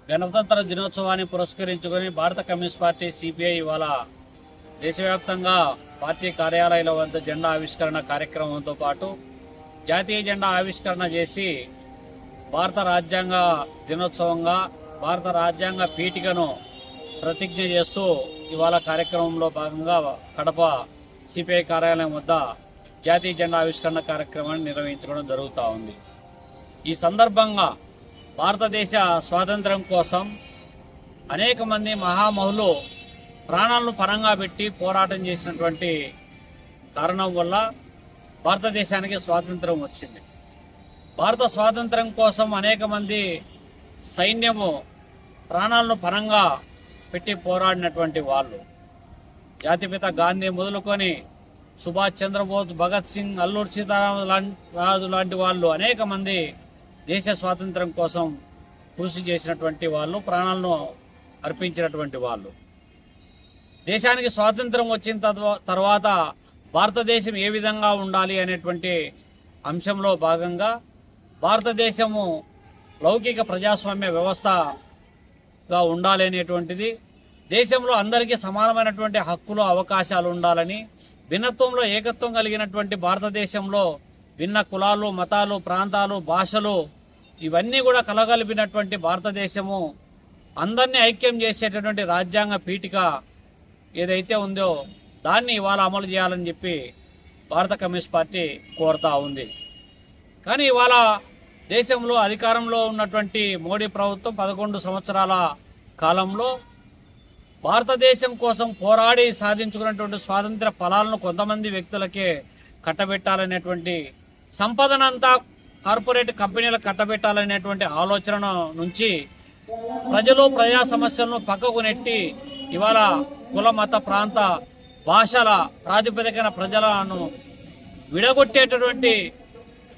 గణతంత్ర దినోత్సవాన్ని పురస్కరించుకొని భారత కమ్యూనిస్ట్ పార్టీ సిపిఐ ఇవాళ దేశవ్యాప్తంగా పార్టీ కార్యాలయాల వద్ద జెండా ఆవిష్కరణ కార్యక్రమంతో పాటు జాతీయ జెండా ఆవిష్కరణ చేసి భారత రాజ్యాంగ దినోత్సవంగా భారత రాజ్యాంగ పీఠికను ప్రతిజ్ఞ చేస్తూ ఇవాళ కార్యక్రమంలో భాగంగా కడప సిపిఐ కార్యాలయం వద్ద జాతీయ జెండా ఆవిష్కరణ కార్యక్రమాన్ని నిర్వహించడం జరుగుతూ ఉంది. ఈ సందర్భంగా భారతదేశ స్వాతంత్ర్యం కోసం అనేక మంది మహామహులు ప్రాణాలను పరంగా పెట్టి పోరాటం చేసినటువంటి కారణం వల్ల భారతదేశానికి స్వాతంత్రం వచ్చింది. భారత స్వాతంత్రం కోసం అనేక మంది సైన్యము ప్రాణాలను పరంగా పెట్టి పోరాడినటువంటి వాళ్ళు జాతిపిత గాంధీ మొదలుకొని సుభాష్ చంద్రబోస్, భగత్ సింగ్, అల్లూరి సీతారామరాజు లాంటి వాళ్ళు అనేక మంది దేశ స్వాతంత్రం కోసం కృషి చేసినటువంటి వాళ్ళు, ప్రాణాలను అర్పించినటువంటి వాళ్ళు. దేశానికి స్వాతంత్రం వచ్చిన తర్వాత భారతదేశం ఏ విధంగా ఉండాలి అనేటువంటి అంశంలో భాగంగా భారతదేశము లౌకిక ప్రజాస్వామ్య వ్యవస్థగా ఉండాలి అనేటువంటిది, దేశంలో అందరికీ సమానమైనటువంటి హక్కులు అవకాశాలు ఉండాలని, భిన్నత్వంలో ఏకత్వం కలిగినటువంటి భారతదేశంలో భిన్న కులాలు, మతాలు, ప్రాంతాలు, భాషలు ఇవన్నీ కూడా కలగలిపినటువంటి భారతదేశము అందరినీ ఐక్యం చేసేటటువంటి రాజ్యాంగ పీఠిక ఏదైతే ఉందో దాన్ని ఇవాళ అమలు చేయాలని చెప్పి భారత కమ్యూనిస్ట్ పార్టీ కోరుతూ ఉంది. కానీ ఇవాళ దేశంలో అధికారంలో ఉన్నటువంటి మోడీ ప్రభుత్వం 11 సంవత్సరాల కాలంలో భారతదేశం కోసం పోరాడి సాధించుకున్నటువంటి స్వాతంత్ర ఫలాలను కొంతమంది వ్యక్తులకే కట్టబెట్టాలనేటువంటి, సంపదనంతా కార్పొరేట్ కంపెనీలకు కట్టబెట్టాలనేటువంటి ఆలోచన నుంచి ప్రజలు ప్రజా సమస్యలను పక్కకు నెట్టి ఇవాళ కుల, మత, ప్రాంత, భాషల ప్రాతిపదికన ప్రజలను విడగొట్టేటటువంటి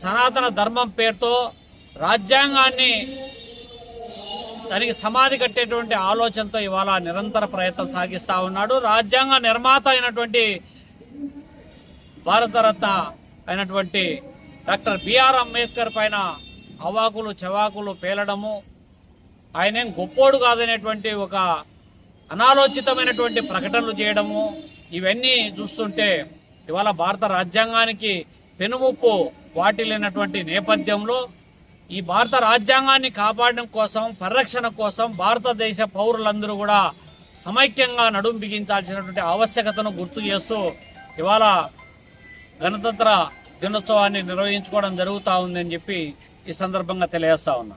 సనాతన ధర్మం పేరుతో రాజ్యాంగాన్ని దానికి సమాధి కట్టేటువంటి ఆలోచనతో ఇవాళ నిరంతర ప్రయత్నం సాగిస్తూ ఉన్నాడు. రాజ్యాంగ నిర్మాత అయినటువంటి భారతరత్న అయినటువంటి డాక్టర్ బిఆర్ అంబేద్కర్ పైన అవాకులు చెవాకులు పేలడము, ఆయనేం గొప్పోడు కాదనేటువంటి ఒక అనాలోచితమైనటువంటి ప్రకటనలు చేయడము, ఇవన్నీ చూస్తుంటే ఇవాళ భారత రాజ్యాంగానికి పెనుముప్పు వాటిల్లినటువంటి నేపథ్యంలో ఈ భారత రాజ్యాంగాన్ని కాపాడడం కోసం, పరిరక్షణ కోసం భారతదేశ పౌరులందరూ కూడా సమైక్యంగా నడుం బిగించాల్సినటువంటి ఆవశ్యకతను గుర్తు చేస్తూ ఇవాళ గణతంత్ర దినోత్సవాన్ని నిర్వహించుకోవడం జరుగుతూ ఉందని చెప్పి ఈ సందర్భంగా తెలియజేస్తా ఉన్నా.